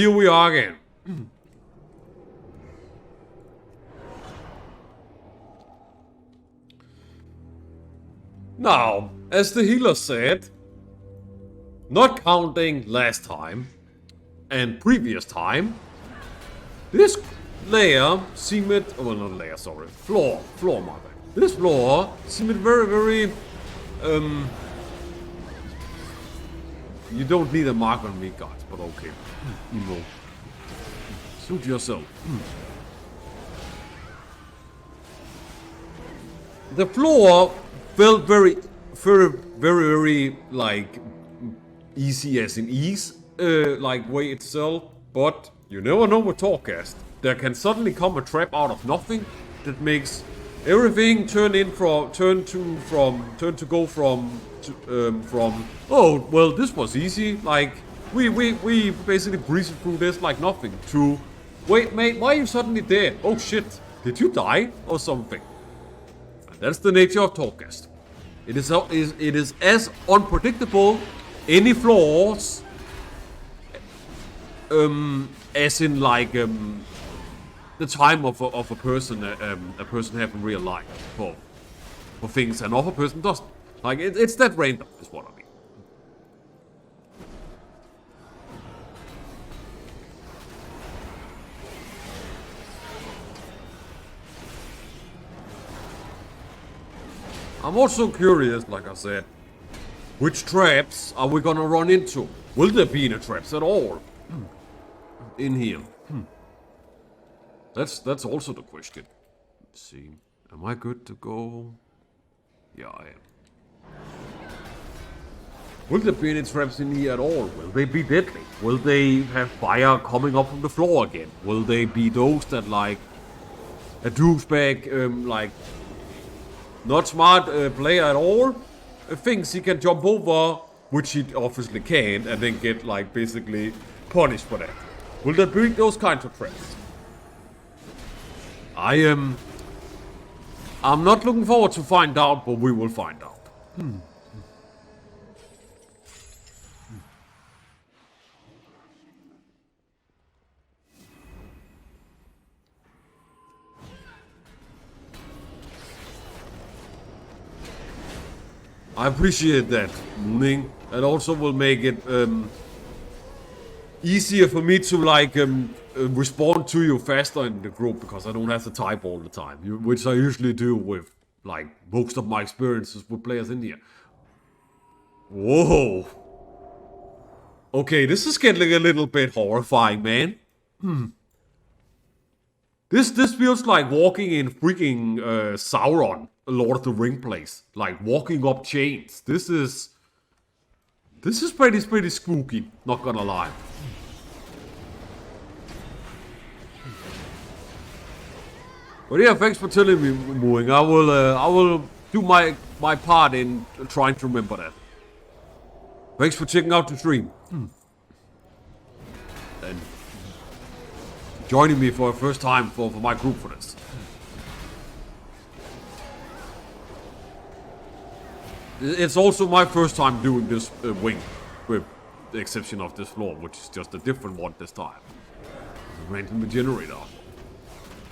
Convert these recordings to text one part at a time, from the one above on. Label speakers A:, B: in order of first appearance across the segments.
A: here we are again. Now, as the healer said, not counting last time and previous time, this layer seemed, well not layer, sorry, floor my bad. This floor seemed very, you don't need a mark on me, guys, but okay. Emo. Suit yourself. The floor felt very, like, easy as in ease, like, way itself, but you never know with Torghast. There can suddenly come a trap out of nothing that makes everything turn to go from oh well this was easy, like we basically breezed through this like nothing, to wait mate, why are you suddenly dead? Oh shit, did you die or something? And that's the nature of Torghast. It is as unpredictable any flaws as in like the time of a person have in real life for things another person doesn't. Like it's that random is what I mean. I'm also curious, like I said, which traps are we gonna run into? Will there be any traps at all in here? That's also the question. Let's see. Am I good to go? Yeah, I am. Will there be any traps in here at all? Will they be deadly? Will they have fire coming up from the floor again? Will they be those that, like, a douchebag, like, not smart player at all, thinks he can jump over, which he obviously can, and then get, like, basically punished for that? Will there be those kinds of traps? I'm not looking forward to find out, but we will find out. I appreciate that, Mooning. It also will make it easier for me to, like, respond to you faster in the group, because I don't have to type all the time, which I usually do with, like, most of my experiences with players in here. Whoa. Okay, this is getting a little bit horrifying, man. This feels like walking in freaking Sauron, Lord of the Ring place. Like, walking up chains. This is pretty spooky, not gonna lie. But yeah, thanks for telling me, Mooing. I will do my part in trying to remember that. Thanks for checking out the stream. And joining me for the first time for my group for this. It's also my first time doing this wing, with the exception of this floor, which is just a different one this time. It's a random generator.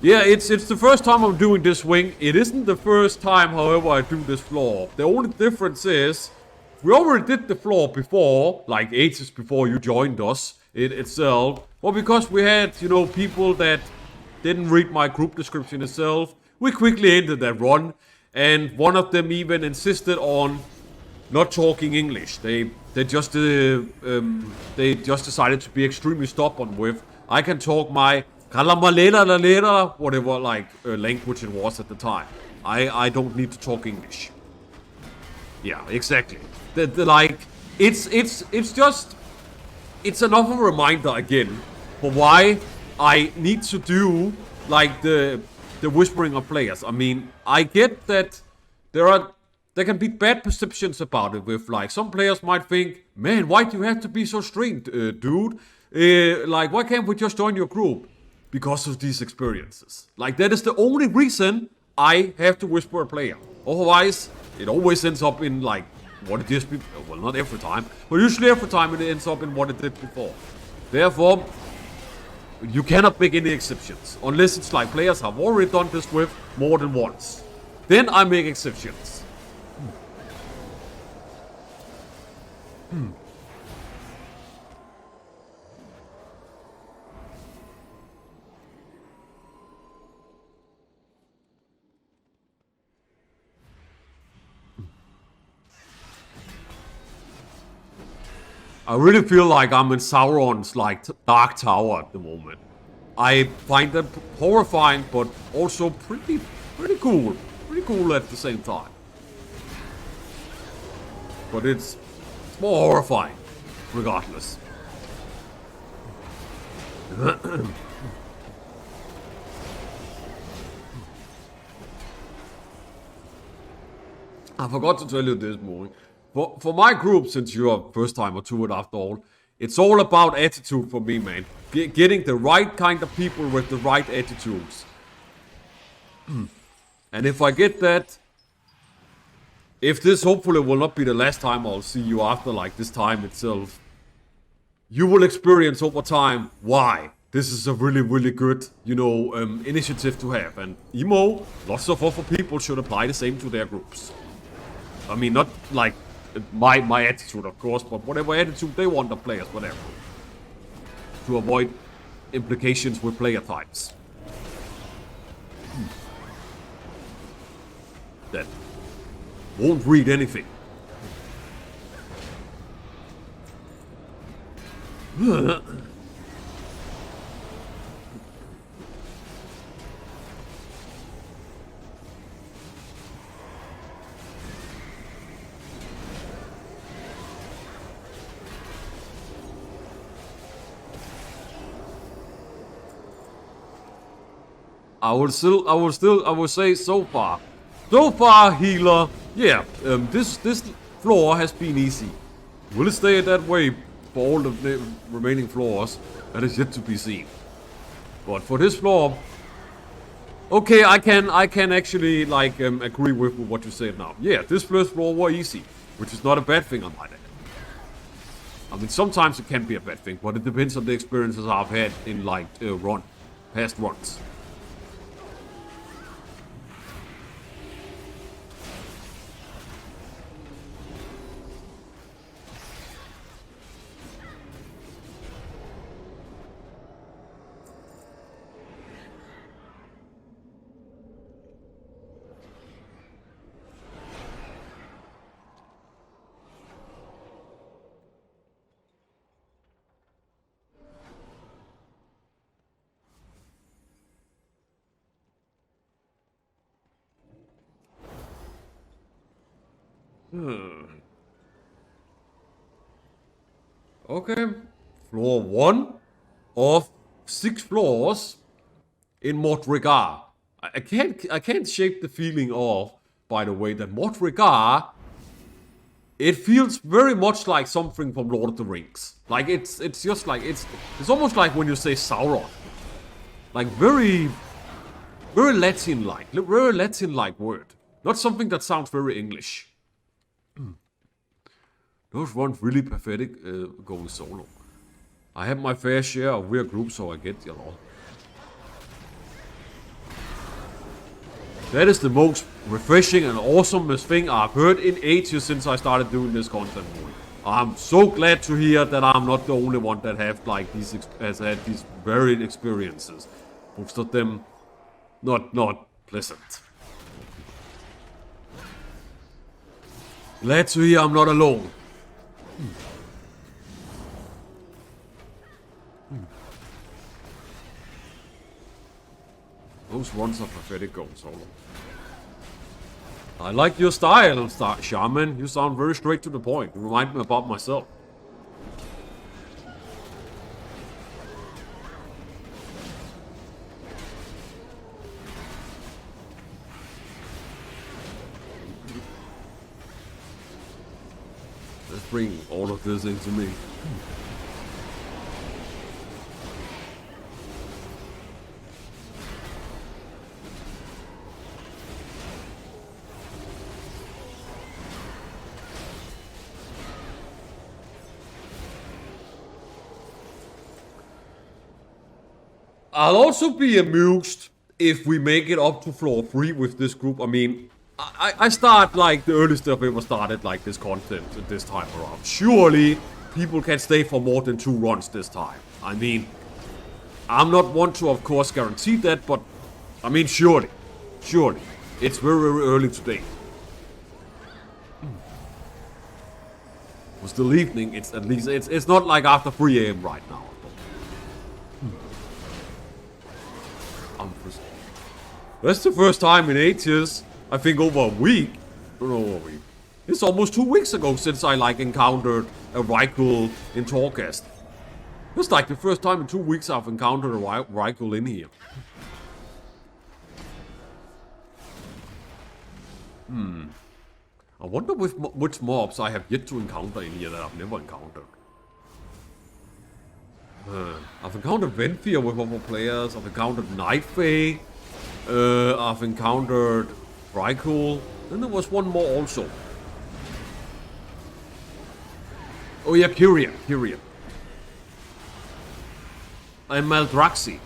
A: Yeah, it's the first time I'm doing this wing. It isn't the first time, however, I do this floor. The only difference is, we already did the floor before, like ages before you joined us itself. Well, because we had, you know, people that didn't read my group description itself, we quickly ended that run. And one of them even insisted on not talking English. They just decided to be extremely stubborn with, I can talk my whatever, like, language it was at the time. I don't need to talk English. Yeah, exactly. Like, it's just, it's another reminder again for why I need to do, like, the whispering of players. I mean, I get that there can be bad perceptions about it, with, like, some players might think, man, why do you have to be so strict, dude? Like, why can't we just join your group? Because of these experiences. Like, that is the only reason I have to whisper a player. Otherwise, it always ends up in, like, what it is before. Well, not every time, but usually every time it ends up in what it did before. Therefore, You cannot make any exceptions. Unless it's like players have already done this with more than once. Then I make exceptions. I really feel like I'm in Sauron's like Dark Tower at the moment. I find that horrifying, but also pretty cool. Pretty cool at the same time. But it's more horrifying, regardless. I forgot to tell you this morning. For my group, since you're first timer to it after all, it's all about attitude for me, man. Getting the right kind of people with the right attitudes. And if I get that, if this hopefully will not be the last time I'll see you after like this time itself, you will experience over time why this is a really good, you know, initiative to have. And emo, lots of other people should apply the same to their groups. I mean, not like my attitude, of course, but whatever attitude they want of players, whatever. To avoid implications with player types. That won't read anything. I will say so far, healer. Yeah, this floor has been easy. Will it stay that way for all the remaining floors? That is yet to be seen. But for this floor, okay, I can actually like agree with what you said now. Yeah, this first floor was easy, which is not a bad thing on my end. I mean, sometimes it can be a bad thing, but it depends on the experiences I've had in like past runs. Okay, floor 1 of 6 floors in Mortregar. I can't shake the feeling of, by the way, that Mortregar, it feels very much like something from Lord of the Rings. Like it's just like it's almost like when you say Sauron. Like very Latin-like word. Not something that sounds very English. Those runs really pathetic going solo. I have my fair share of weird groups, so I get you know. That is the most refreshing and awesomest thing I've heard in ages since I started doing this content. I'm so glad to hear that I'm not the only one that has had these varied experiences. Most of them not pleasant. Glad to hear I'm not alone. Those runs are pathetic going solo. I like your style, Shaman. You sound very straight to the point. You remind me about myself. Let's bring all of this into me. I'll also be amused if we make it up to floor 3 with this group. I mean, I start like the earliest I've ever started like this content this time around. Surely people can stay for more than 2 runs this time. I mean, I'm not one to of course guarantee that, but I mean surely. It's very, very early today. It's still evening, it's at least, it's not like after 3 AM right now. That's the first time in 8 years, I think over a week. No, over a week. It's almost 2 weeks ago since I like encountered a Rykel in Torghast. It's like the first time in 2 weeks I've encountered a Rykel in here. I wonder which mobs I have yet to encounter in here that I've never encountered. I've encountered Venthyr with other players, I've encountered Nightfey, I've encountered Rykel, then there was one more also. Oh yeah, Kyrian. And Maldraxxi.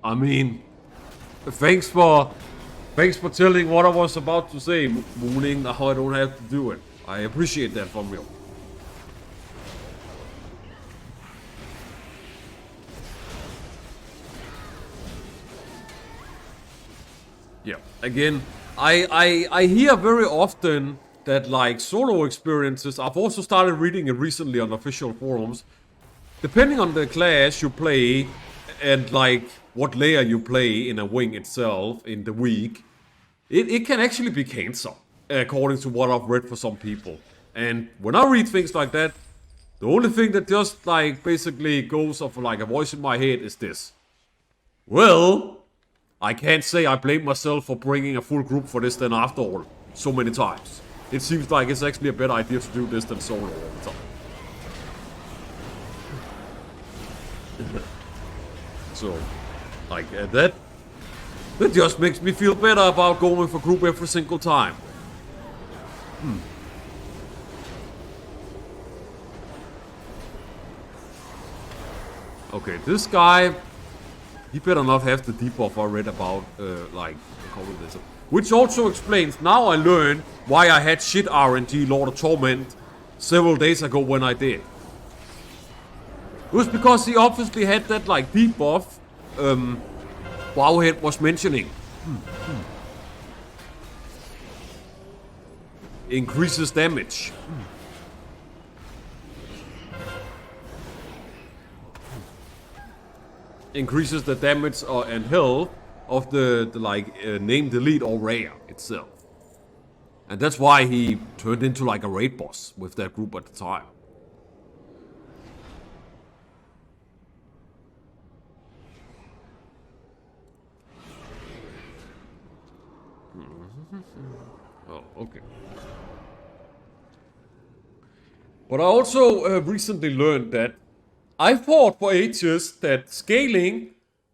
A: I mean, thanks for telling what I was about to say, Mooning, how I don't have to do it. I appreciate that from you. Yeah, again, I hear very often that like solo experiences, I've also started reading it recently on official forums, depending on the class you play and like what layer you play in a wing itself in the week, it can actually be cancer, according to what I've read for some people. And when I read things like that, the only thing that just like basically goes off like a voice in my head is this. Well, I can't say I blame myself for bringing a full group for this then after all, so many times. It seems like it's actually a better idea to do this than solo all the time. So, like that just makes me feel better about going for group every single time. Okay, this guy, he better not have the debuff I read about, like, which also explains, now I learn why I had shit RNG Lord of Torment several days ago when I did. It was because he obviously had that, like, debuff, Wowhead was mentioning. Increases damage. Increases the damage and health of the named elite or rare itself. And that's why he turned into like a raid boss with that group at the time. Oh, okay. But I also recently learned that I thought for ages that scaling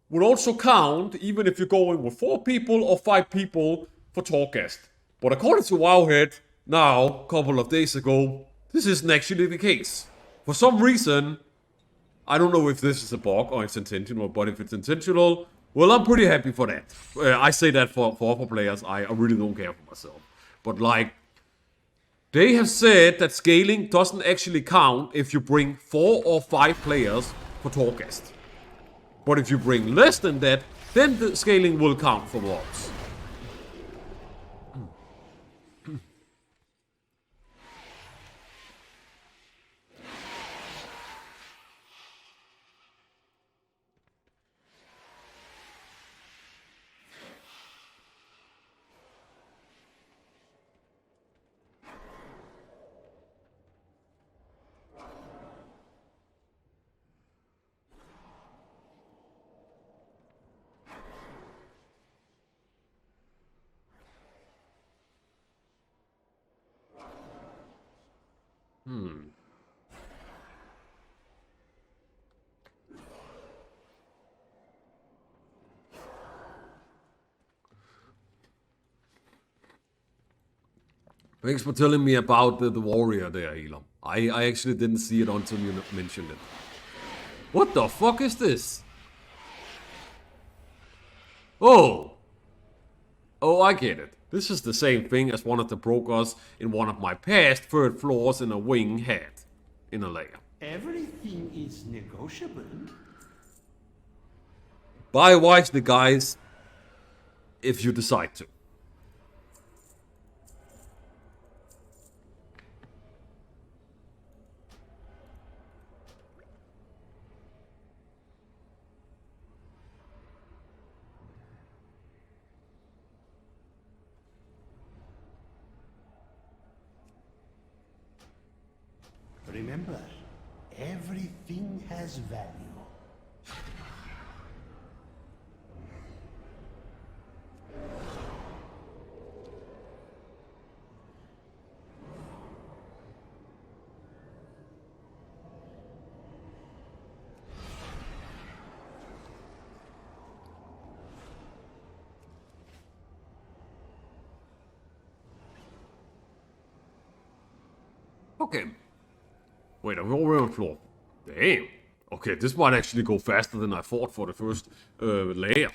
A: would also count even if you're going with 4 people or 5 people for Torghast. But according to Wowhead, now, a couple of days ago, this isn't actually the case. For some reason, I don't know if this is a bug or it's intentional, but if it's intentional, well, I'm pretty happy for that. I say that for other players, I really don't care for myself. But like, they have said that scaling doesn't actually count if you bring 4 or 5 players for Torghast. But if you bring less than that, then the scaling will count for mobs. Thanks for telling me about the warrior there, Elam. I actually didn't see it until you mentioned it. What the fuck is this? Oh! Oh, I get it. This is the same thing as one of the brokers in one of my past third floors in a wing had. In a layer.
B: Everything is negotiable.
A: Buy wisely, guys. If you decide to.
B: Remember, everything has value.
A: Okay. Wait, are we already on floor? Damn. Okay, this might actually go faster than I thought for the first layer.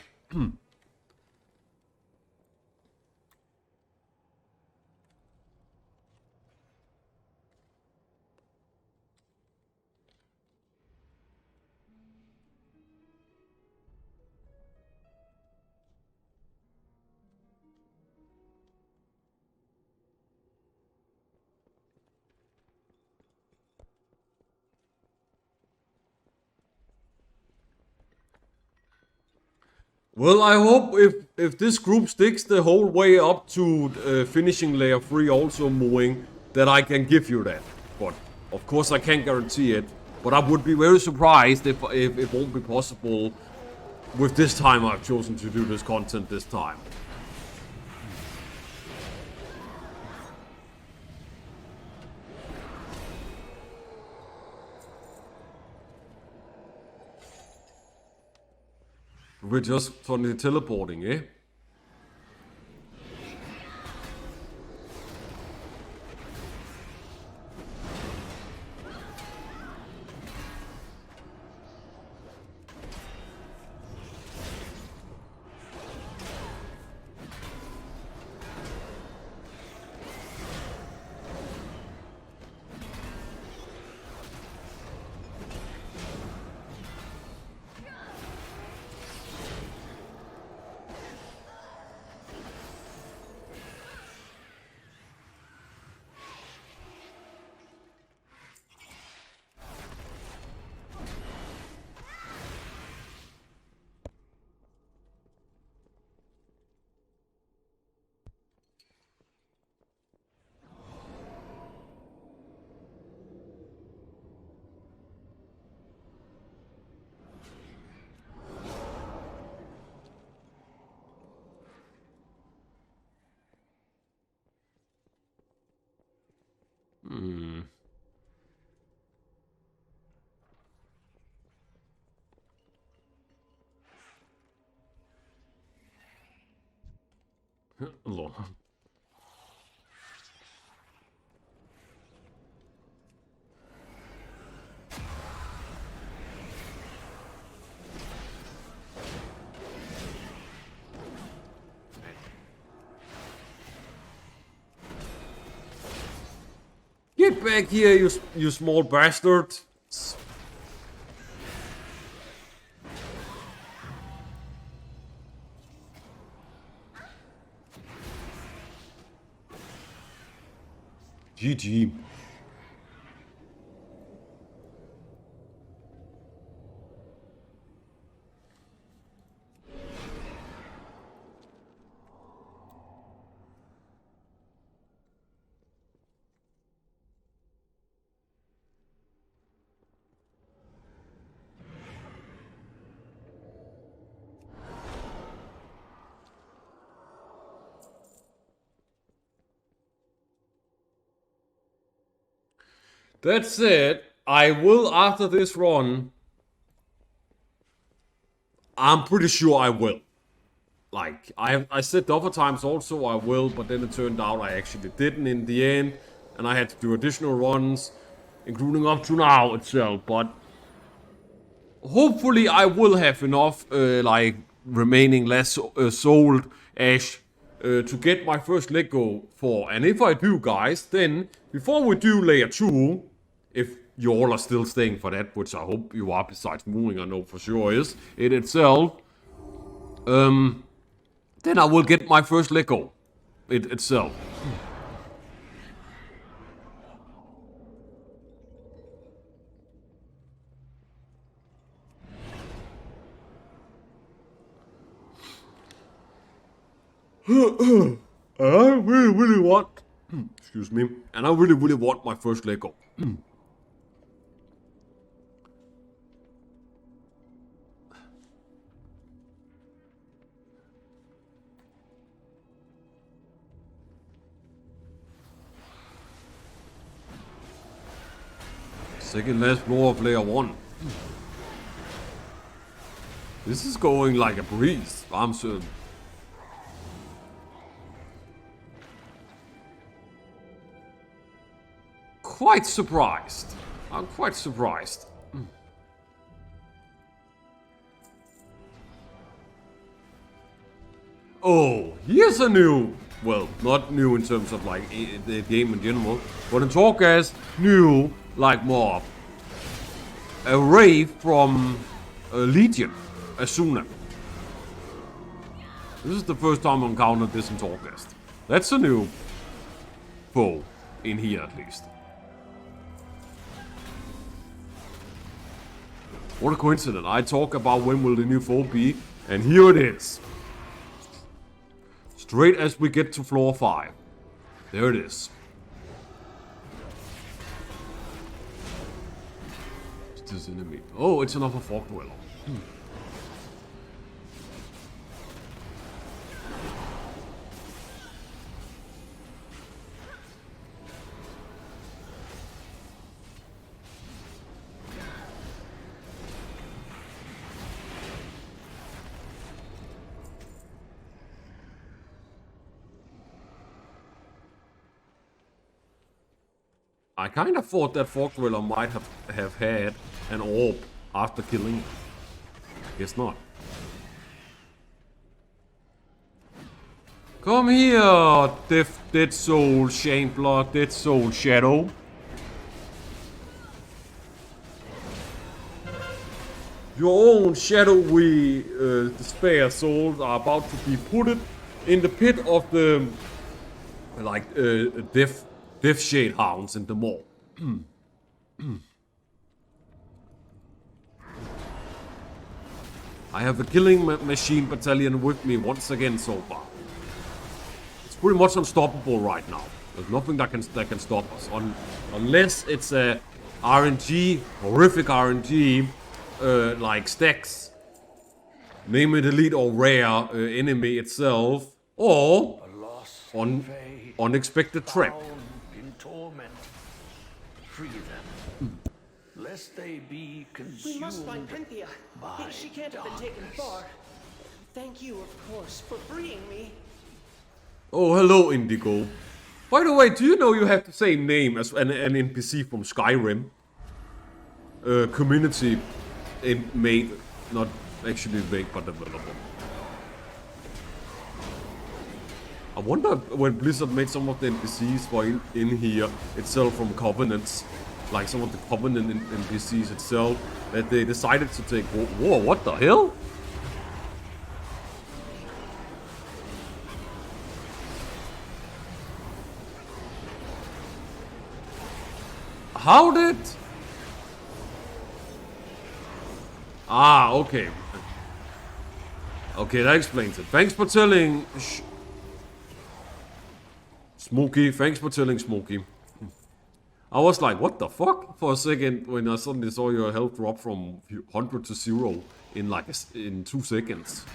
A: Well, I hope if this group sticks the whole way up to finishing layer 3 also moving, that I can give you that. But, of course I can't guarantee it. But I would be very surprised if it won't be possible with this time I've chosen to do this content this time. We're just suddenly teleporting, eh? Lord. Get back here, you small bastard! GG. That said, I will after this run. I'm pretty sure I will. like, I said other times also I will, but then it turned out I actually didn't in the end. And I had to do additional runs, including up to now itself. But hopefully I will have enough, like, remaining less sold ash to get my first Lego for. And if I do, guys, then before we do layer 2, if you all are still staying for that, which I hope you are, besides moving, I know for sure is it itself, then I will get my first Lego itself. And I really want, excuse me, and I really want my first Lego. Second last floor of layer 1. This is going like a breeze, I'm certain. Quite surprised. I'm quite surprised. Oh, here's a new, well, not new in terms of like the game in general, but in Torghast, new like mob. A ray from Legion, Asuna. This is the first time I encountered this in Torghast. That's a new foe in here at least. What a coincidence. I talk about when will the new foe be, and here it is. Straight as we get to floor 5. There it is. It's this enemy. Oh, it's another fog dweller. I kind of thought that Fog Dweller might have had an orb after killing. Guess not. Come here, Dead Soul, Shameblood, Dead Soul, Shadow. Your own shadowy despair souls are about to be put in the pit of the like Death Shade Hounds in the Maw. I have a killing machine battalion with me once again so far. It's pretty much unstoppable right now. There's nothing that can stop us, unless it's a RNG, horrific RNG, like stacks, name it elite or rare enemy itself, or unexpected trap.
C: In torment. Free them, lest they be consumed.
D: We must find Cynthia. She can't have been taken far. Thank you, of course, for freeing me.
A: Oh, hello, Indigo. By the way, do you know you have the same name as an NPC from Skyrim? Community made, not actually made, but developed. I wonder when Blizzard made some of the NPCs for in here itself from Covenants, like some of the Covenant NPCs itself, that they decided to take. Whoa, what the hell? How did? Ah, okay. Okay, that explains it. Thanks for telling. Smokey, thanks for telling Smokey. I was like, what the fuck? For a second, when I suddenly saw your health drop from 100 to 0 in like in 2 seconds.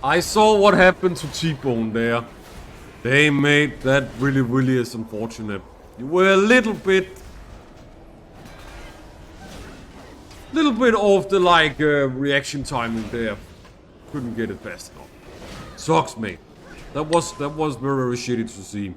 A: I saw what happened to T-Bone there. They made that really is unfortunate. You were a little bit off the like reaction timing there. Couldn't get it fast enough. Sucks, mate. That was very shitty to see.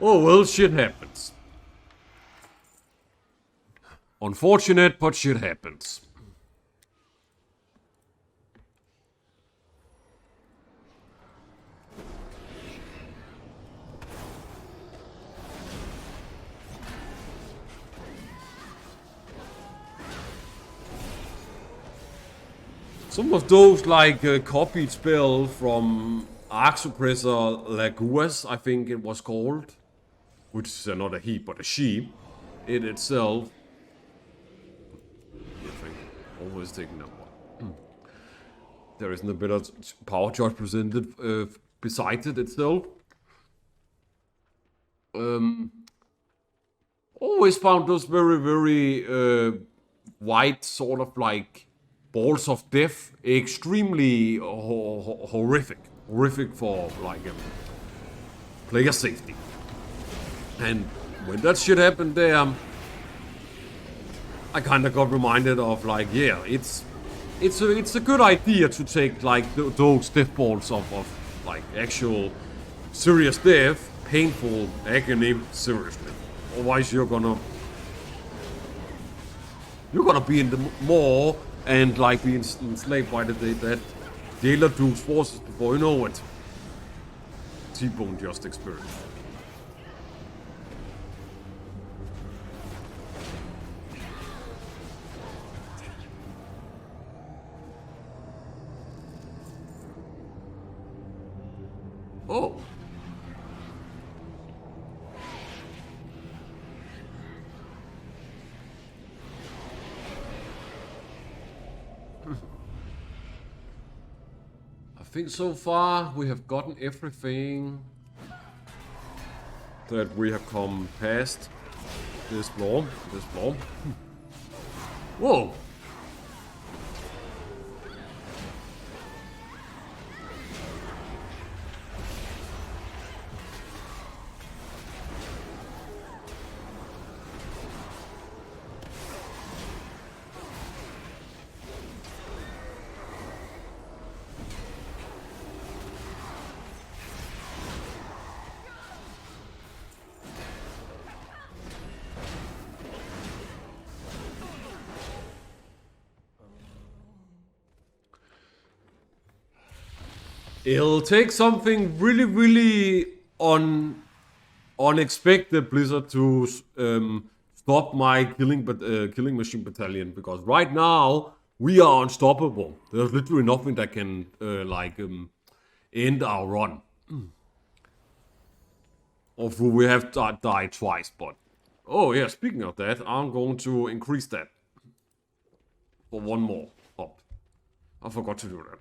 A: Oh well, shit happens. Unfortunate, but shit happens. Some of those like copied spell from Arc Suppressor Laguas, I think it was called. Which is not a he, but a she. In itself. I think always taking that one. There isn't a better power charge presented besides it itself. Always found those very white sort of like balls of death extremely horrific. Horrific for like player safety. And when that shit happened there, I kind of got reminded of like, yeah, it's a good idea to take like those death balls of like actual serious death, painful agony seriously. Otherwise, you're gonna be in the maw and like be enslaved by that jailer dude's forces before you know it. T-Bone just experienced. Oh. I think so far we have gotten everything that we have come past this floor. Whoa. It'll take something really unexpected, Blizzard, to stop my killing machine battalion, because right now we are unstoppable. There's literally nothing that can end our run. Although we have died twice, but oh yeah, speaking of that, I'm going to increase that for one more up. I forgot to do that.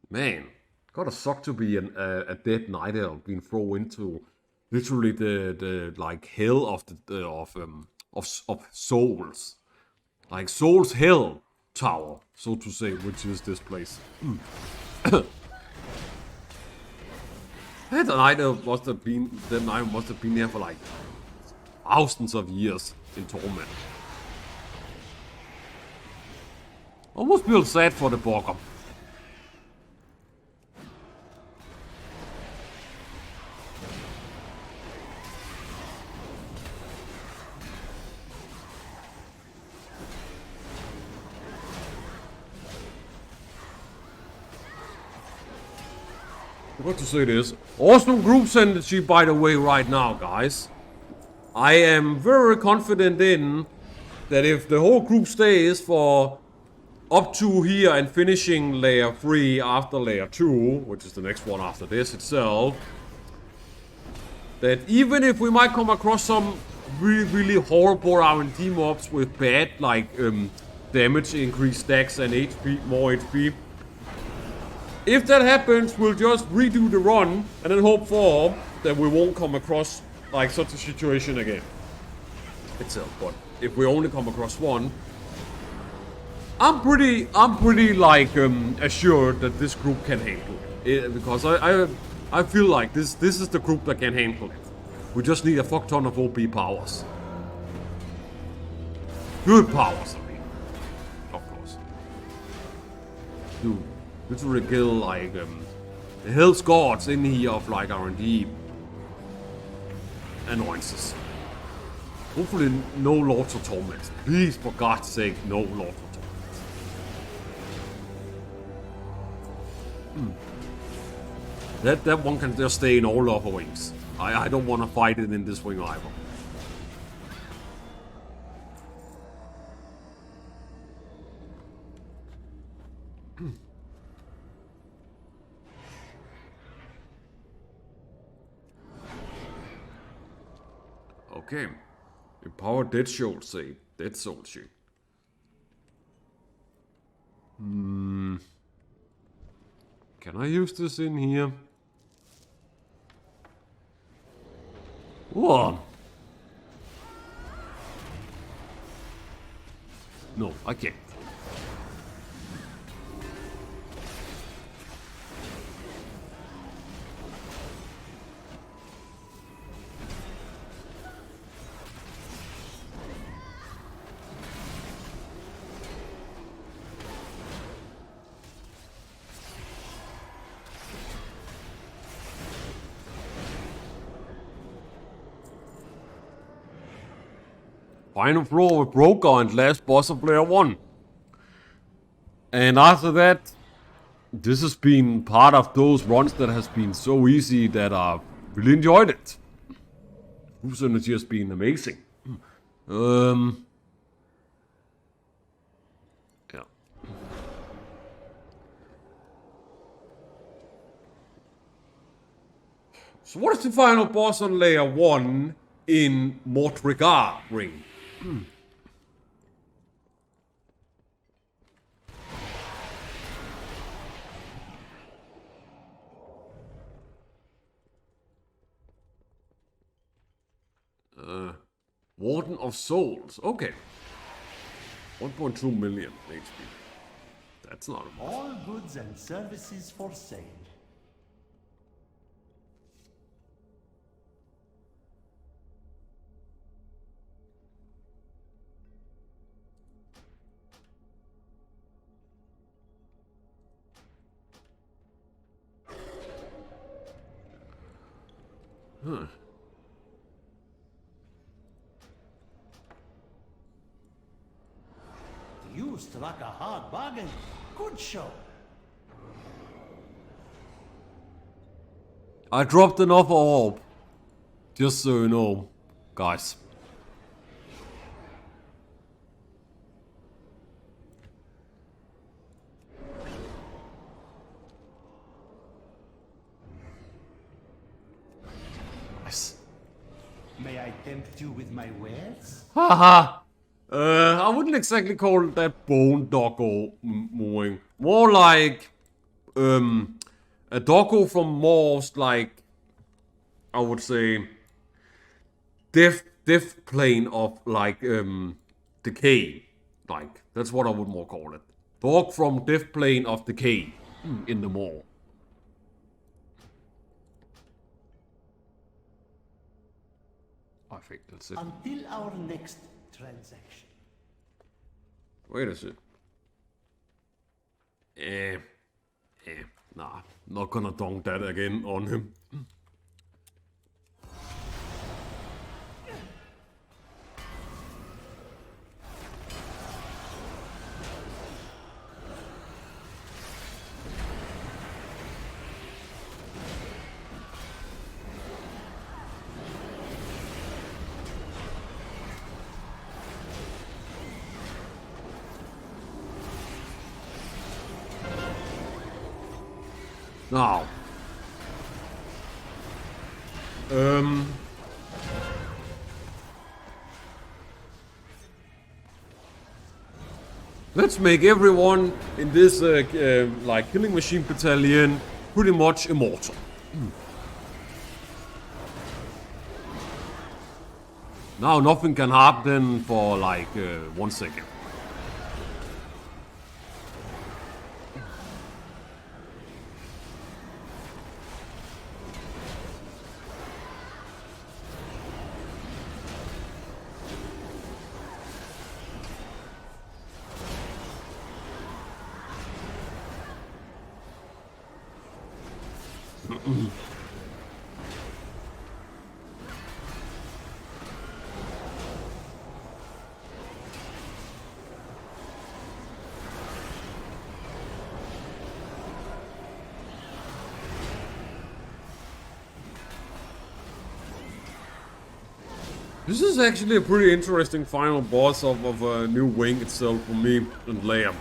A: Man, gotta suck to be a dead knight elf being thrown into literally the like hell of of souls, like souls hell tower, so to say, which is this place. That knight elf must have been there for like thousands of years in torment. Almost feel sad for the Borger. forgot to say this. Awesome group synergy, by the way, right now, guys. I am very confident in that if the whole group stays for up to here and finishing layer 3 after layer 2, which is the next one after this itself, that even if we might come across some really horrible R&D mobs with bad, like, damage, increased stacks and HP, more HP, if that happens, we'll just redo the run and then hope for that we won't come across, like, such a situation again. Itself, but if we only come across one, I'm pretty like assured that this group can handle it, because I feel like this is the group that can handle it. We just need a fuck ton of OP powers, good powers. I mean, of course, dude, literally kill like the Hell's Gods in here of like R&D annoyances. Hopefully, no Lords of Torment. Please, for God's sake, no Lords of Torment. That one can just stay in all other wings. I don't want to fight it in this wing either. Okay. Empowered Dead Soul save. Dead Soul shit. Can I use this in here? Whoa. No, I can't. Final floor with Broker and last boss of layer 1. And after that, this has been part of those runs that has been so easy that I've really enjoyed it. Group synergy has been amazing. Yeah. So what is the final boss on layer 1 in Mortregar Ring? Warden of Souls. Okay. 1.2 million HP. That's not a lot.
B: All goods and services for sale.
A: Huh.
B: You struck a hard bargain. Good show.
A: I dropped another orb. Just so you know, guys. Nice.
B: May I tempt you with my wares?
A: Haha. I wouldn't exactly call that bone doggo mooing. More like a doggo from Maw's, like, I would say death plane of like decay. Like, that's what I would more call it. Dog from death plane of decay in the Maw. I think that's it.
B: Until our next transaction.
A: Wait a sec. Nah, not gonna dunk that again on him. Now. Let's make everyone in this like killing machine battalion pretty much immortal. Now nothing can happen for like 1 second. This is actually a pretty interesting final boss of a new wing itself for me and Liam.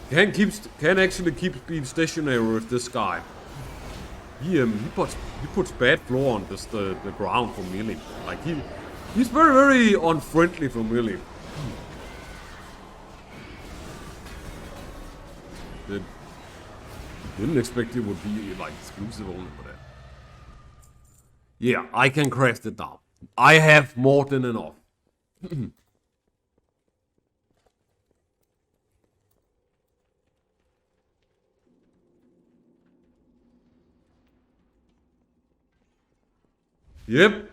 A: Can actually keep speed stationary with this guy. He puts bad floor on the ground for melee. Like he's very unfriendly for melee. Didn't expect it would be like exclusive only for that. Yeah, I can craft it down. I have more than enough. Yep.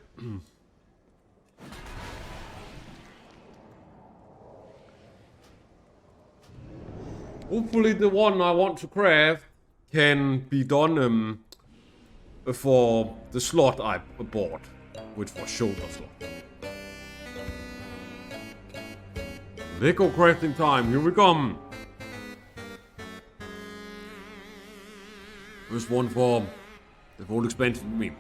A: Hopefully the one I want to craft can be done for the slot I bought, which was shoulder slot. Lego crafting time, here we come. First one for the whole expansion for me.